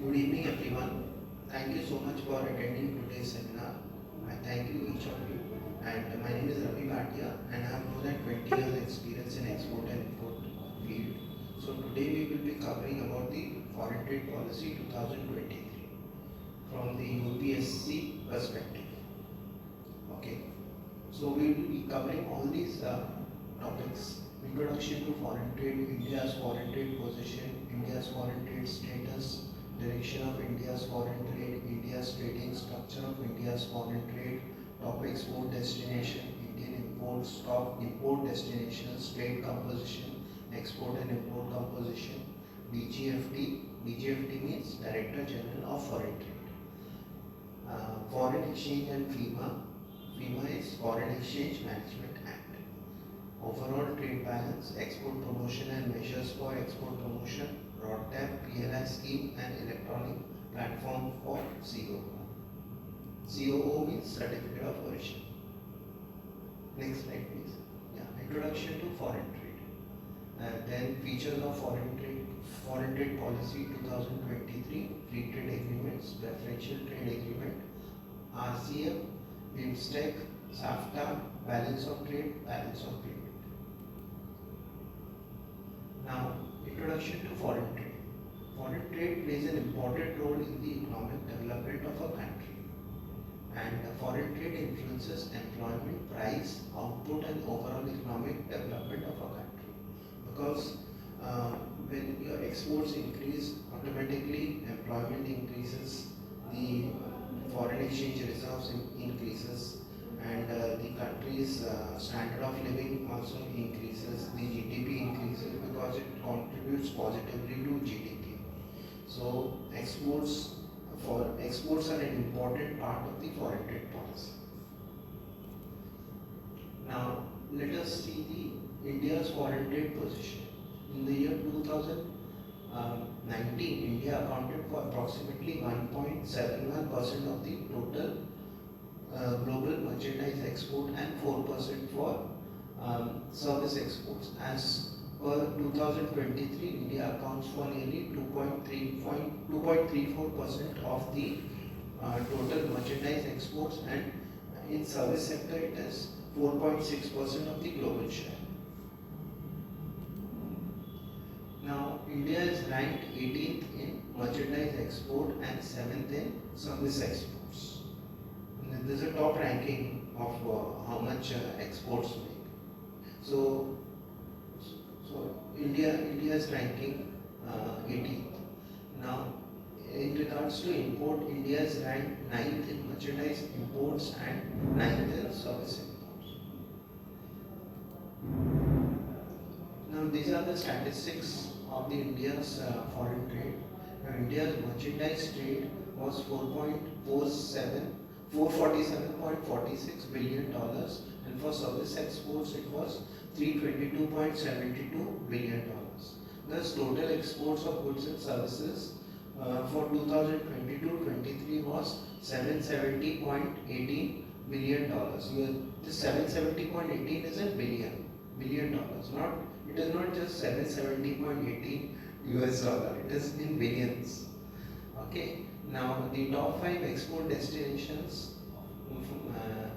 Good evening, everyone. Thank you so much for attending today's seminar. I thank you each of you. And my name is Ravi Bhatia, and I have more than 20 years experience in export and import field. So today we will be covering about the Foreign Trade Policy 2023 from the UPSC perspective. Okay. So we will be covering all these topics: introduction to foreign trade, India's foreign trade position, India's foreign trade status, direction of India's foreign trade, India's trading structure of India's foreign trade, top export destination, Indian imports, top import destinations, trade composition, export and import composition, DGFT. DGFT means Director General of Foreign Trade. Foreign Exchange and FEMA. FEMA is Foreign Exchange Management Act. Overall trade balance, export promotion and measures for export promotion, RODTAP, PLI scheme and electronic platform for COO. COO means Certificate of Origin. Next slide please. Introduction to foreign trade. Then features of foreign trade policy 2023, free trade agreements, preferential trade agreement, RCEP, BIMSTEC, SAFTA, balance of trade, balance of payment. Now, introduction to foreign trade. Foreign trade plays an important role in the economic development of a country, and foreign trade influences employment, price, output and overall economic development of a country. Because when your exports increase, automatically employment increases, the foreign exchange reserves increases, and the country's standard of living also increases, the GDP increases because it contributes positively to GDP. So exports are an important part of the foreign trade policy. Now let us see the India's foreign trade position. In the year 2019, India accounted for approximately 1.71% of the total global merchandise export and 4% for service exports. As per 2023, India accounts for nearly 2.34% of the total merchandise exports, and in service sector it is 4.6% of the global share. Now, India is ranked 18th in merchandise export and 7th in service exports. And this is a top ranking of how much exports make. So India is ranking 18th. Now, in regards to import, India is ranked 9th in merchandise imports and 9th in service imports. Now, these are the statistics of the India's foreign trade. Now, India's merchandise trade was $447.46 billion, and for service exports it was $322.72 billion. Thus, total exports of goods and services for 2022-23 was $770.18 billion. This 770.18 is in billion dollars. It is not just 770.18 US dollar. It is in billions. Okay. Now the top 5 export destinations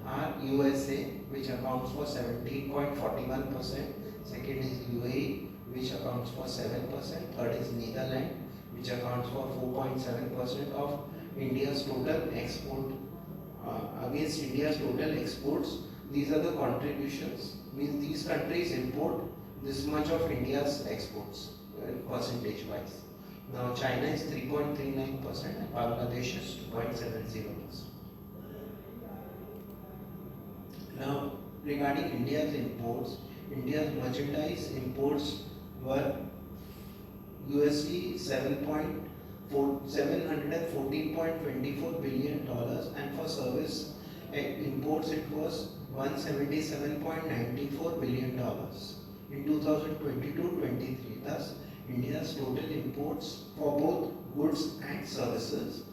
are USA, which accounts for 17.41%. Second is UAE, which accounts for 7%. Third is Netherlands, which accounts for 4.7% of India's total export. Against India's total exports, these are the contributions. Means these countries import this much of India's exports percentage wise. Now China is 3.39% and Bangladesh is 2.70%. Now regarding India's imports, India's merchandise imports were USD 714.24 billion dollars, and for service imports it was $177.94 billion in 2022-23. Thus, India's total imports for both goods and services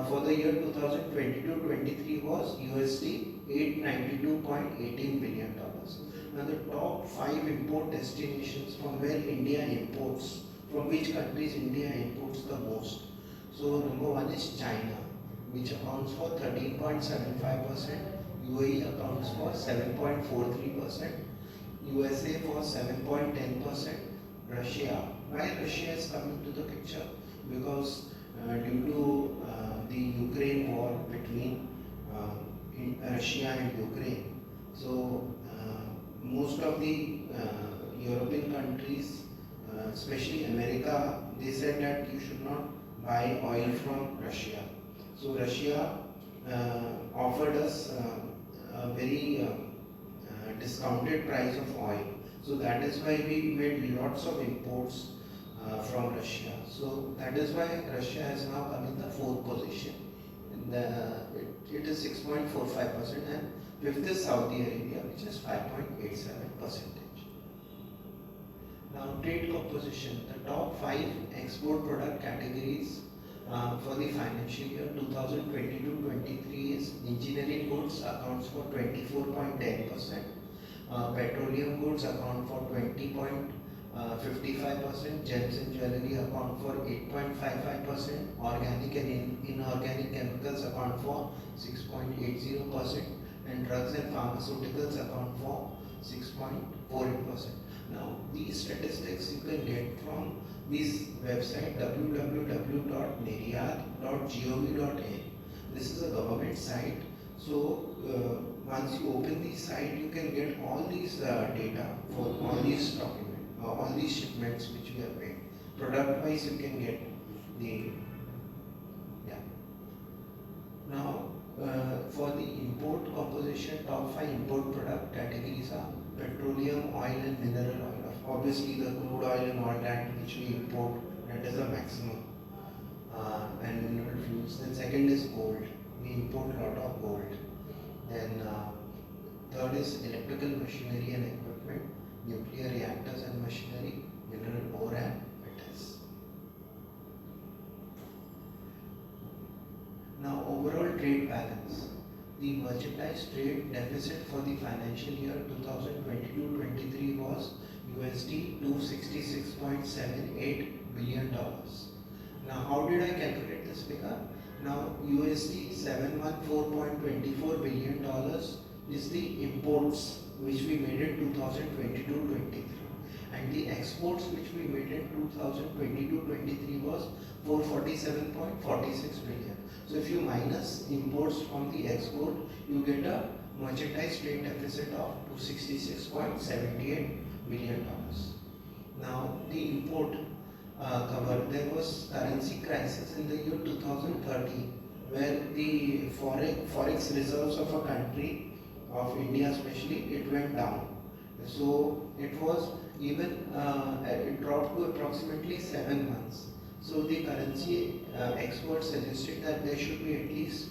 for the year 2022-23 was USD 892.18 billion dollars. Now, the top 5 import destinations from where India imports, from which countries India imports the most. So number one is China, which accounts for 13.75%, UAE accounts for 7.43%, USA for 7.10%, Russia. Why Russia is coming to the picture? Because due to the Ukraine war between Russia and Ukraine, so most of the European countries, especially America, they said that you should not buy oil from Russia. So Russia offered us a very discounted price of oil. So that is why we made lots of imports from Russia. So that is why Russia has now come in the fourth position. It is 6.45%, and fifth is Saudi Arabia, which is 5.87%. Now trade composition. The top 5 export product categories for the financial year 2022-23 is engineering goods accounts for 24.10%, petroleum goods account for 20.55%, gems and jewelry account for 8.55%, organic and inorganic chemicals account for 6.80%, and drugs and pharmaceuticals account for 6.48%. Now these statistics you can get from this website www.niriyat.gov.in. This is a government site. So once you open the site, you can get all these data for all these documents, all these shipments which we have made. Product wise, you can get the Now for the import composition, top 5 import product categories are petroleum, oil and mineral oil. Obviously the crude oil and all that which we import, that is the maximum, and mineral fuels. Then second is gold. We import a lot of gold. Then third is electrical machinery and equipment, nuclear reactors and machinery, mineral ore and metals. Now overall trade balance. The merchandise trade deficit for the financial year 2022-23 was USD $266.78 billion. Now how did I calculate this figure? Now USD $714.24 billion is the imports which we made in 2022-23, and the exports which we made in 2022-23 was 447.46 billion. So if you minus imports from the export, you get a merchandise trade deficit of $266.78 billion. Now the import cover, there was currency crisis in the year 2013 where the forex reserves of a country, of India especially, it went down. So it was even, it dropped to approximately 7 months. So the currency experts suggested that there should be at least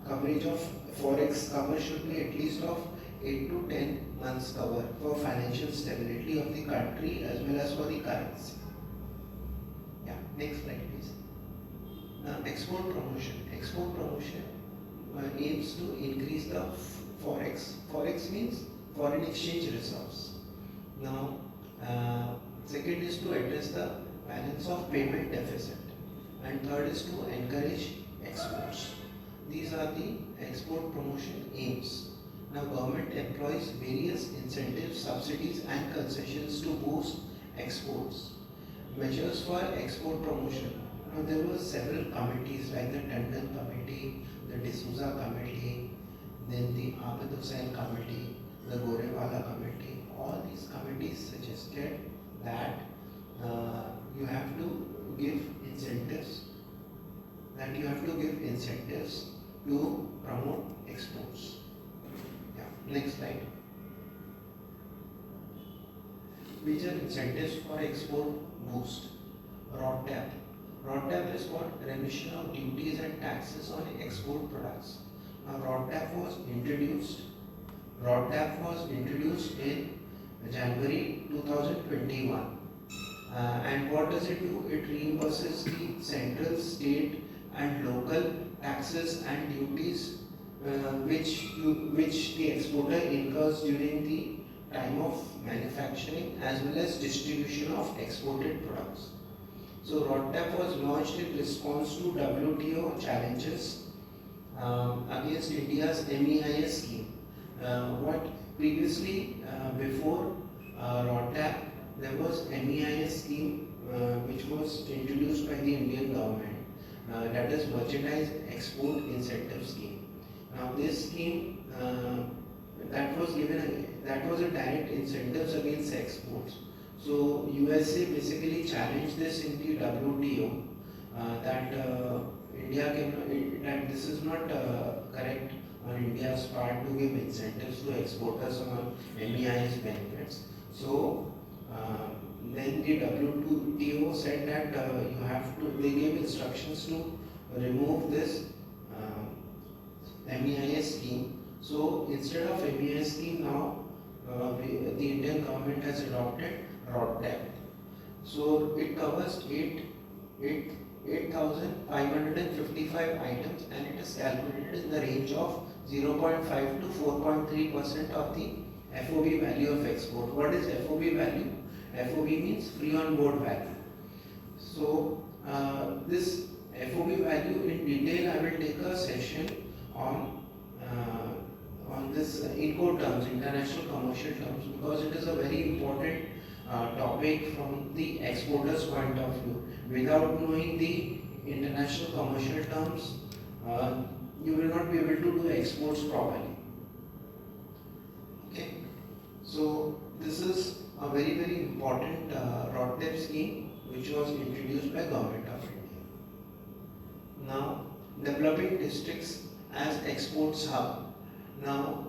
coverage of forex cover should be at least of 8 to 10 months cover for financial stability of the country as well as for the currency. Yeah, next slide please. Now export promotion. Export promotion aims to increase the forex. Forex means foreign exchange reserves. Now second is to address the balance of payment deficit, and third is to encourage exports. These are the export promotion aims. Now government employs various incentives, subsidies and concessions to boost exports. Measures for export promotion. Now there were several committees like the Tandon Committee, the D'Souza Committee, then the Abid Hussain Committee, the Gorewala Committee. All these committees suggested that you have to give incentives, to promote exports. Yeah, next slide. Major incentives for export boost. RODTAP. RODTAP is what? Remission of duties and taxes on export products. Now RODTAP was introduced in January 2021. And what does it do? It reimburses the central, state and local taxes and duties which the exporter incurs during the time of manufacturing as well as distribution of exported products. So RODTAP was launched in response to WTO challenges against India's MEIS scheme. What previously before RODTAP, there was MEIS scheme which was introduced by the Indian government, that is Merchandise Export Incentive Scheme. Now this scheme that was a direct incentives against exports. So USA basically challenged this in the WTO that India can that this is not correct on India's part to give incentives to exporters on MEIS benefits. So then the WTO said that you have to. They gave instructions to remove this MEIS scheme. So instead of MEIS scheme now, the Indian government has adopted RODTAP. So it covers 8,555 items and it is calculated in the range of 0.5 to 4.3% of the FOB value of export. What is FOB value? FOB means free on board value. So this FOB value in detail I will take a session on this Incoterms, international commercial terms, because it is a very important topic from the exporter's point of view. Without knowing the international commercial terms, you will not be able to do exports properly. Okay, so this is a very important RODTAP scheme which was introduced by Government of India. Now, developing districts as exports hub. Now,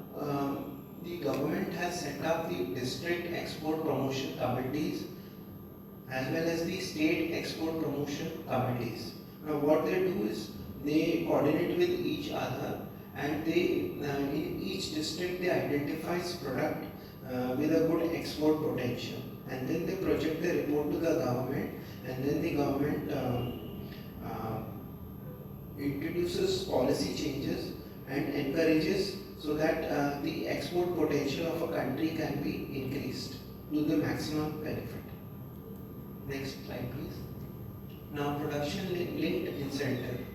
the government has set up the district export promotion committees as well as the state export promotion committees. Now, what they do is they coordinate with each other, and they in each district they identify product with a good export potential, and then they project the report to the government, and then the government introduces policy changes and encourages so that the export potential of a country can be increased to the maximum benefit. Next slide please. Now, production linked incentive.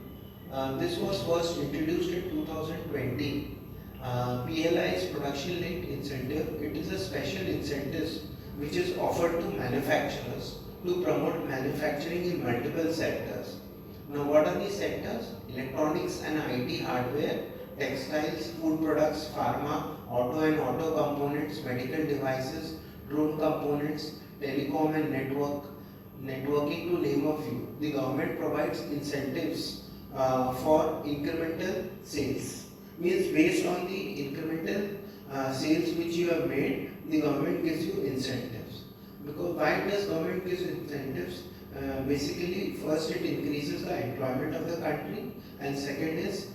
This was first introduced in 2020. PLI is production linked incentive. It is a special incentive which is offered to manufacturers to promote manufacturing in multiple sectors. Now, what are these sectors? Electronics and IT hardware, textiles, food products, pharma, auto and auto components, medical devices, drone components, telecom and networking, to name a few. The government provides incentives for incremental sales. Means based on the incremental sales which you have made, the government gives you incentives. Because why does government gives incentives? Basically, first it increases the employment of the country, and second is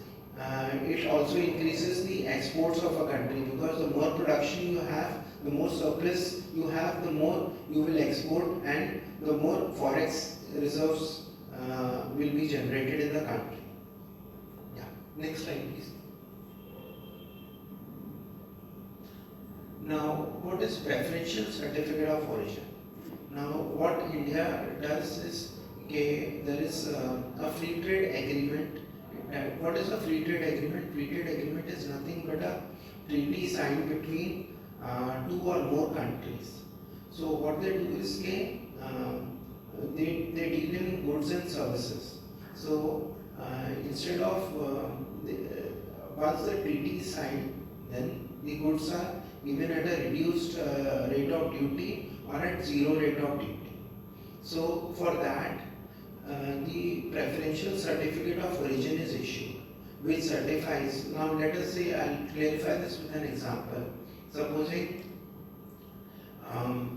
it also increases the exports of a country, because the more production you have, the more surplus you have, the more you will export, and the more forex reserves will be generated in the country. Yeah, next slide please. Now, what is preferential certificate of origin? Now, what India does is, okay, there is a free trade agreement. What is a free trade agreement? Free trade agreement is nothing but a treaty signed between two or more countries. So what they do is, okay, they deal in goods and services. So instead of once the treaty is signed, then the goods are given at a reduced rate of duty or at zero rate of duty. So for that, the preferential certificate of origin is issued, which certifies. Now let us say, I'll clarify this with an example. Supposing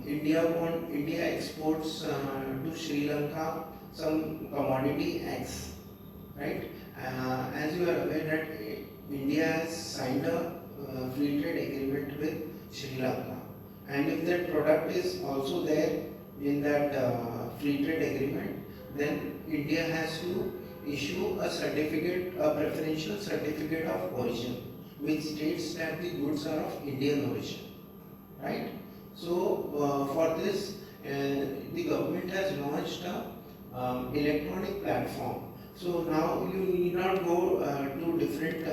India exports to Sri Lanka some commodity X, right? As you are aware that India has signed a free trade agreement with Sri Lanka, and if that product is also there in that free trade agreement, then India has to issue a certificate, a preferential certificate of origin, which states that the goods are of Indian origin, right? So for this, the government has launched electronic platform. So now you need not go to different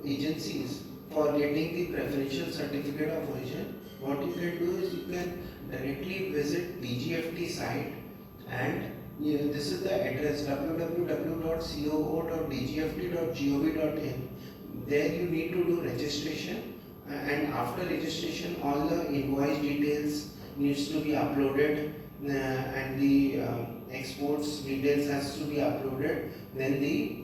agencies for getting the preferential certificate of origin. What you can do is you can directly visit DGFT site, and this is the address www.coo.dgft.gov.in. There you need to do registration, and after registration all the invoice details needs to be uploaded, and the exports details has to be uploaded. Then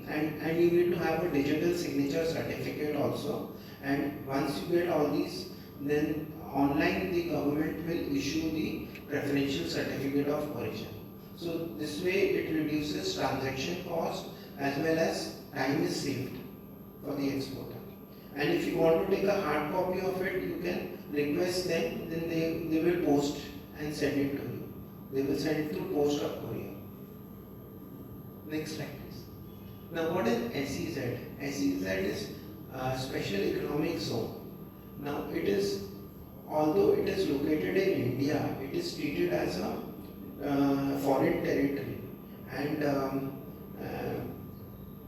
and you need to have a digital signature certificate also. And once you get all these, then online the government will issue the preferential certificate of origin. So this way it reduces transaction cost as well as time is saved for the exporter. And if you want to take a hard copy of it, you can request them, then they will post and send it to you. They will send it through post or courier. Next slide please. Now what is SEZ? SEZ is Special Economic Zone. Now it is, although it is located in India, it is treated as a foreign territory, and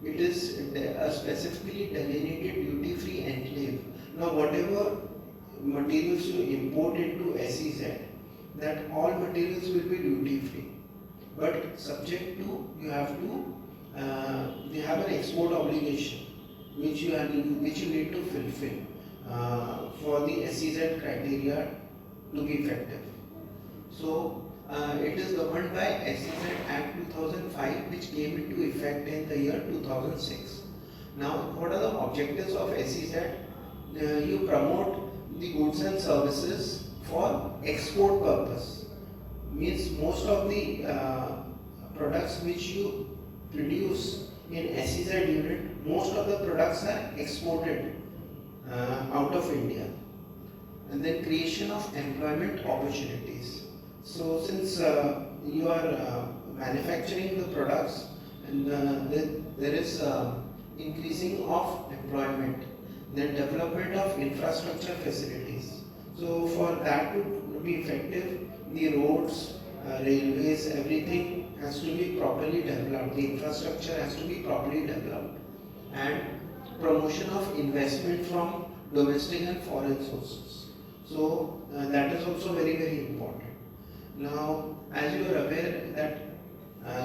it is a specifically delineated duty-free enclave. Now whatever materials you import into SEZ, that all materials will be duty-free, but subject to, you have to, they have an export obligation which you need to fulfill for the SEZ criteria to be effective. So it is governed by SEZ Act 2005, which came into effect in the year 2006. Now, what are the objectives of SEZ? You promote the goods and services for export purpose. Means most of the products which you produce in SEZ unit, most of the products are exported out of India. And then creation of employment opportunities. So since you are manufacturing the products, and there is increasing of employment, then development of infrastructure facilities. So for that to be effective, the roads, railways, everything has to be properly developed. The infrastructure has to be properly developed, and promotion of investment from domestic and foreign sources. So that is also very, very important. Now, as you are aware that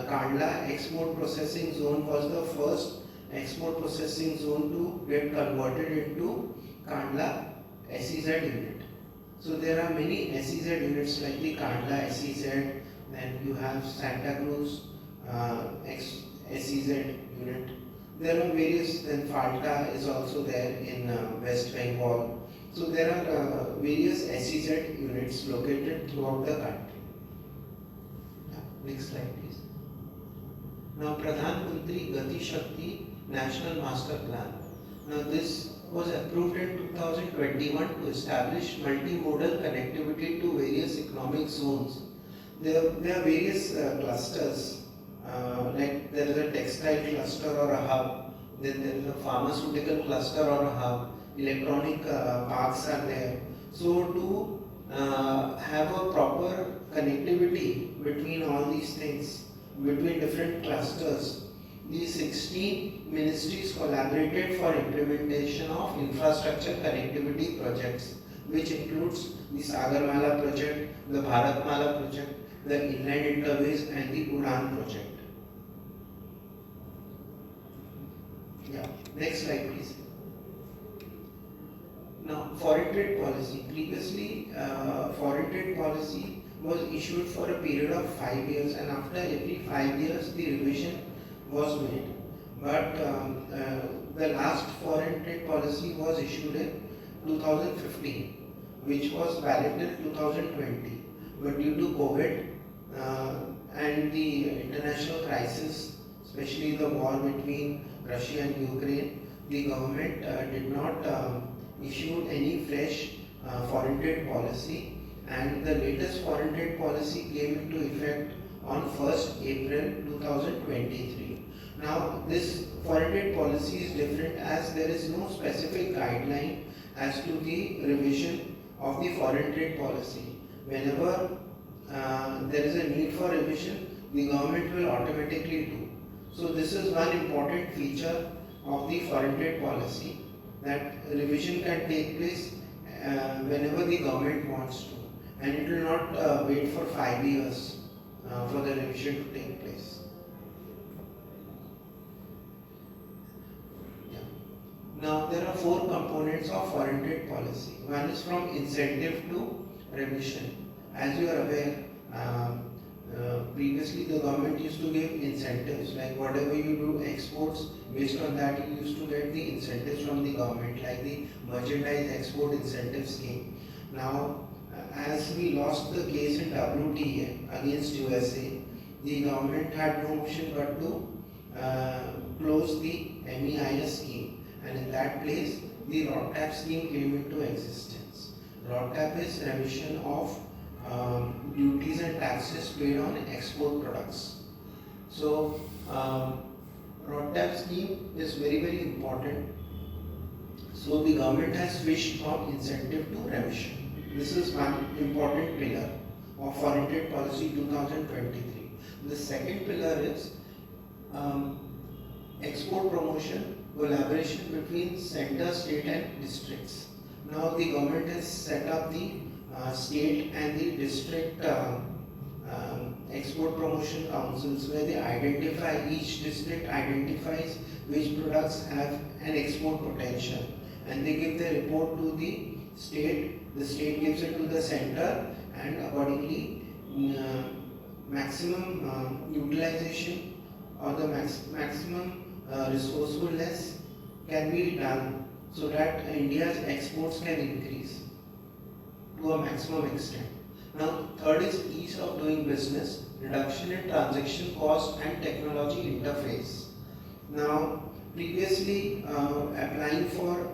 Kandla Export Processing Zone was the first export processing zone to get converted into Kandla SEZ unit. So there are many SEZ units like the Kandla SEZ, then you have Santa Cruz SEZ unit. There are various, then Falta is also there in West Bengal. So there are various SEZ units located throughout the country. Next slide please. Now Pradhan Mantri Gati Shakti National Master Plan. Now this was approved in 2021 to establish multimodal connectivity to various economic zones. There are various clusters, like there is a textile cluster or a hub, then there is a pharmaceutical cluster or a hub, electronic parks are there. So to have a proper connectivity between all these things, between different clusters, these 16 ministries collaborated for implementation of infrastructure connectivity projects, which includes the Sagarmala project, the Bharatmala project, the Inland Interways and the Udan project. Yeah, next slide please. Now, foreign trade policy. Previously, foreign trade policy was issued for a period of 5 years, and after every 5 years the revision was made. But the last foreign trade policy was issued in 2015, which was valid till 2020. But due to COVID and the international crisis, especially the war between Russia and Ukraine, the government did not issue any fresh foreign trade policy, and the latest foreign trade policy came into effect on 1st April 2023. Now this foreign trade policy is different as there is no specific guideline as to the revision of the foreign trade policy. Whenever there is a need for revision, the government will automatically do. So this is one important feature of the foreign trade policy, that revision can take place whenever the government wants to, and it will not wait for 5 years for the revision to take place. Yeah. Now there are four components of foreign trade policy. One is from incentive to revision. As you are aware, previously the government used to give incentives, like whatever you do exports, based on that you used to get the incentives from the government, like the merchandise export incentive scheme. Now as we lost the case in WTA against USA, the government had no option but to close the MEIS scheme, and in that place the ROTAP scheme came into existence. ROTAP is revision of duties and taxes paid on export products. So ROTAP scheme is very important. So the government has switched from incentive to revision. This is one important pillar of foreign trade policy 2023. The second pillar is export promotion collaboration between center, state and districts. Now the government has set up the state and the district export promotion councils, where they identify, each district identifies which products have an export potential, and they give the report to the state gives it to the center, and accordingly maximum utilization or the maximum resourcefulness can be done, so that India's exports can increase to a maximum extent. Now third is ease of doing business, reduction in transaction cost and technology interface. Now previously applying for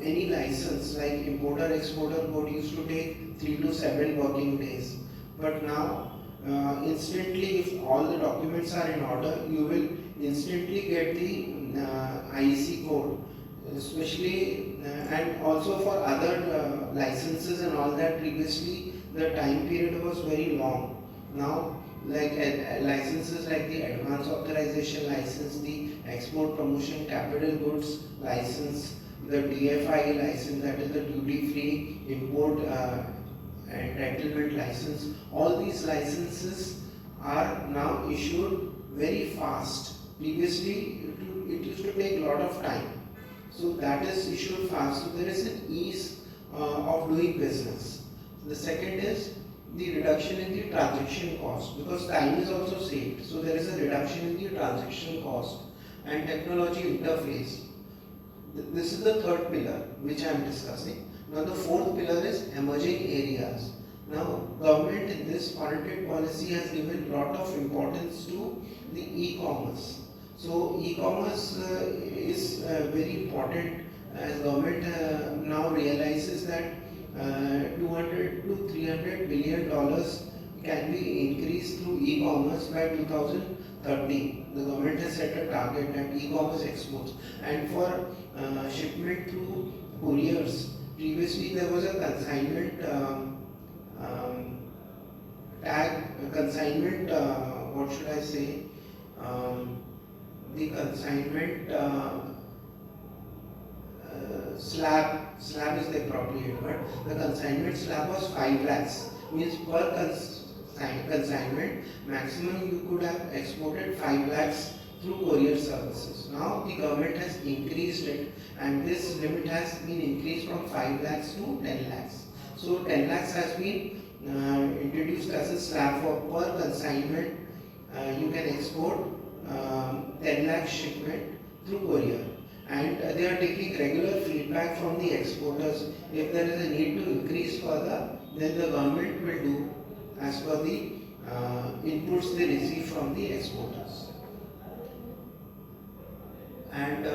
any license like importer exporter code used to take 3 to 7 working days, but now instantly, if all the documents are in order, you will instantly get the IEC code, especially and also for other licenses and all that. Previously the time period was very long. Now like licenses like the advance authorization license, the export promotion capital goods license, the DFI license, that is the duty free import entitlement license, all these licenses are now issued very fast. Previously it used to take a lot of time, so that is issued fast, so there is an ease of doing business. The second is the reduction in the transaction cost, because time is also saved, so there is a reduction in the transaction cost and technology interface. This is the third pillar which I am discussing. Now the fourth pillar is emerging areas. Now government in this foreign trade policy has given a lot of importance to the e-commerce. So e-commerce is very important, as government now realizes that 200 to 300 billion dollars can be increased through e-commerce by 2030. The government has set a target that e-commerce exports, and for shipment through couriers, previously there was a consignment what should I say, the consignment slab is the appropriate word. The consignment slab was 5 lakhs, means per consignment maximum you could have exported 5 lakhs through courier services. Now the government has increased it, and this limit has been increased from 5 lakhs to 10 lakhs. So 10 lakhs has been introduced as a slab for per consignment. You can export 10 lakh shipment through courier, and they are taking regular feedback from the exporters. If there is a need to increase further, then the government will do as per the inputs they receive from the exporters. And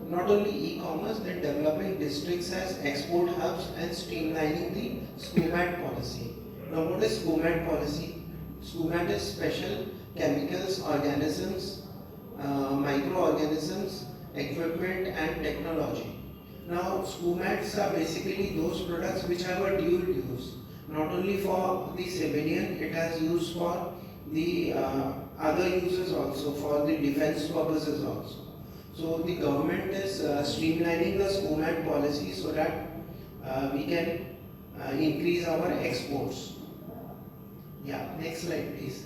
not only e-commerce, then developing districts as export hubs and streamlining the SCOMAT policy. Now what is SCOMAT policy? SCOMAT is special chemicals, organisms, microorganisms, equipment and technology. Now SCOMATs are basically those products which have a dual use. not only for the civilian, it has use for the other uses also, for the defense purposes also. So the government is streamlining the SCOMAT policy so that we can increase our exports. Yeah, next slide please.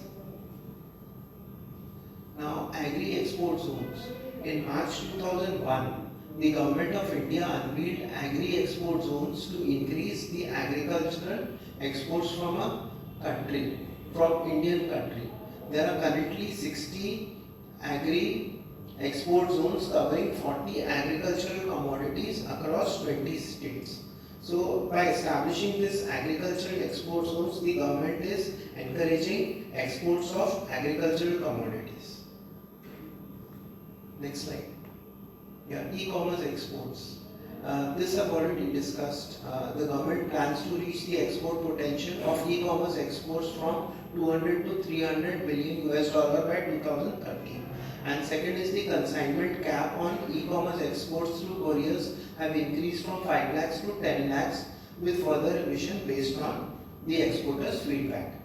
Now, agri export zones. In March 2001, the government of India unveiled agri export zones to increase the agricultural exports from a country, from Indian country. There are currently 60 agri export zones covering 40 agricultural commodities across 20 states. So by establishing this agricultural export zones, the government is encouraging exports of agricultural commodities. Next slide. Yeah, e-commerce exports. This I've already discussed. The government plans to reach the export potential of e-commerce exports from 200 to 300 billion US dollar by 2030. And second is the consignment cap on e-commerce exports through couriers have increased from 5 lakhs to 10 lakhs with further revision based on the exporters' feedback.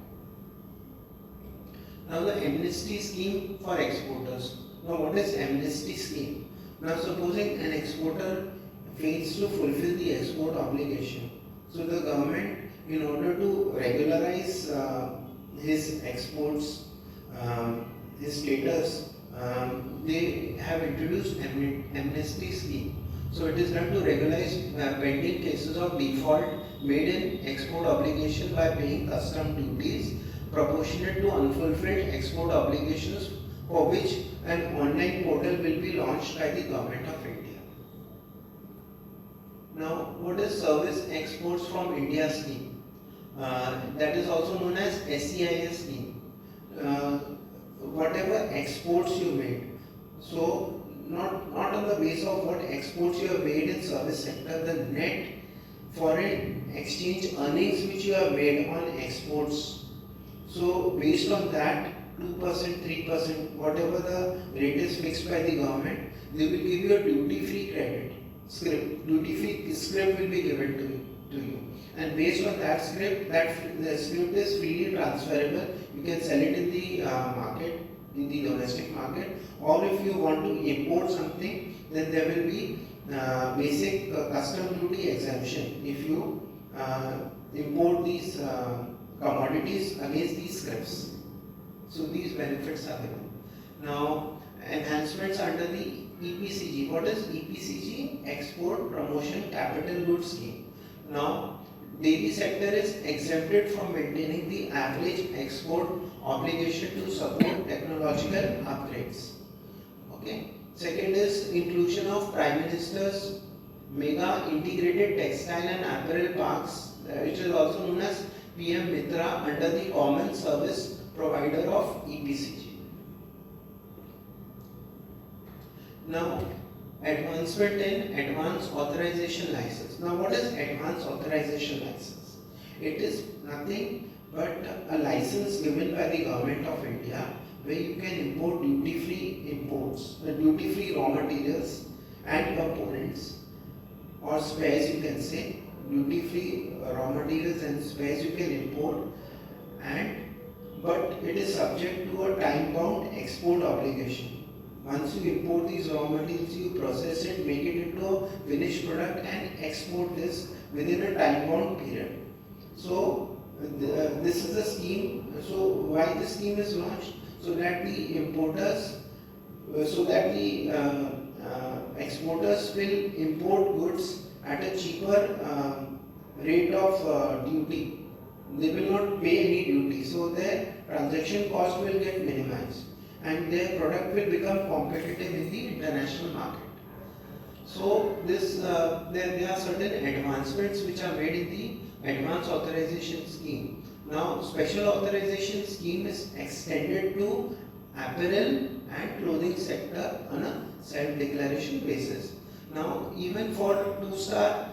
Now the amnesty scheme for exporters. Now what is amnesty scheme? Now supposing an exporter fails to fulfill the export obligation, so the government, in order to regularize his exports, his status, they have introduced amnesty scheme. So it is done to regularize pending cases of default made in export obligation by paying custom duties proportionate to unfulfilled export obligations, for which an online portal will be launched by the Government of India. Now, what is Service Exports from India scheme? That is also known as SEIS scheme. Whatever exports you made, so not on the basis of what exports you have made in service sector, the net foreign exchange earnings which you have made on exports. So based on that, 2%, 3%, whatever the rate is fixed by the government, they will give you a duty-free credit script. Duty-free script will be given to you. And based on that script, the script is freely transferable. You can sell it in the market, in the domestic market, or if you want to import something, then there will be basic custom duty exemption if you import these commodities against these scripts. So these benefits are given. Now, enhancements under the EPCG. What is EPCG? Export Promotion Capital Goods Scheme. Now, dairy sector is exempted from maintaining the average export obligation to support technological upgrades. Okay. Second is inclusion of Prime Minister's mega integrated textile and apparel parks, which is also known as PM Mitra, under the common service provider of EPCG. Now, advancement in advance authorization license. Now, what is advance authorization license? It is nothing but a license given by the Government of India where you can import duty-free imports, duty-free raw materials and components, or spares you can say, duty-free raw materials and spares you can import, but it is subject to a time-bound export obligation. Once you import these raw materials, you process it, make it into a finished product and export this within a time-bound period. So this is the scheme. So why this scheme is launched? So that the importers, exporters will import goods at a cheaper rate of duty. They will not pay any duty, so their transaction cost will get minimized and their product will become competitive in the international market. So there are certain advancements which are made in the advance authorization scheme. Now, special authorization scheme is extended to apparel and clothing sector on a self-declaration basis. Now, even for 2-star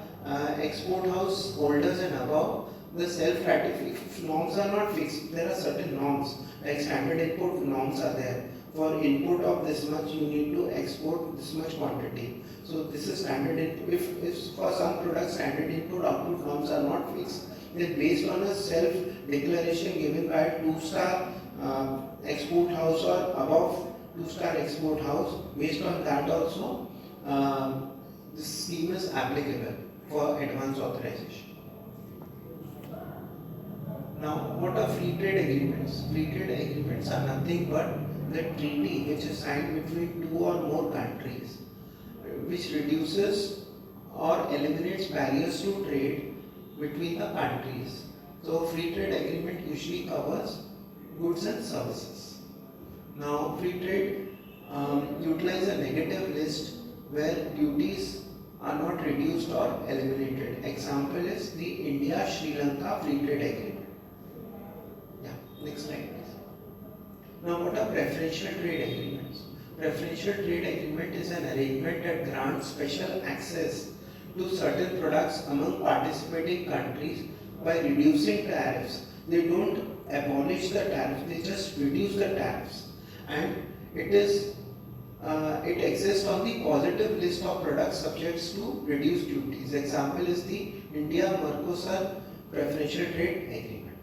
export house holders and above, the self-ratification norms are not fixed. There are certain norms, like standard input norms are there. For input of this much, you need to export this much quantity. So this is standard input. If for some products standard input output norms are not fixed, that based on a self-declaration given by a two-star export house or above two-star export house, based on that also, this scheme is applicable for advance authorization. Now, what are free trade agreements? Free trade agreements are nothing but the treaty which is signed between two or more countries, which reduces or eliminates barriers to trade between the countries. So, free trade agreement usually covers goods and services. Now, free trade utilize a negative list where duties are not reduced or eliminated. Example is the India-Sri Lanka Free Trade Agreement. Yeah, next slide please. Now what are preferential trade agreements? Preferential trade agreement is an arrangement that grants special access to certain products among participating countries by reducing tariffs. They don't abolish the tariffs, they just reduce the tariffs. And it exists on the positive list of products subject to reduced duties. Example is the India-Mercosur Preferential Trade Agreement.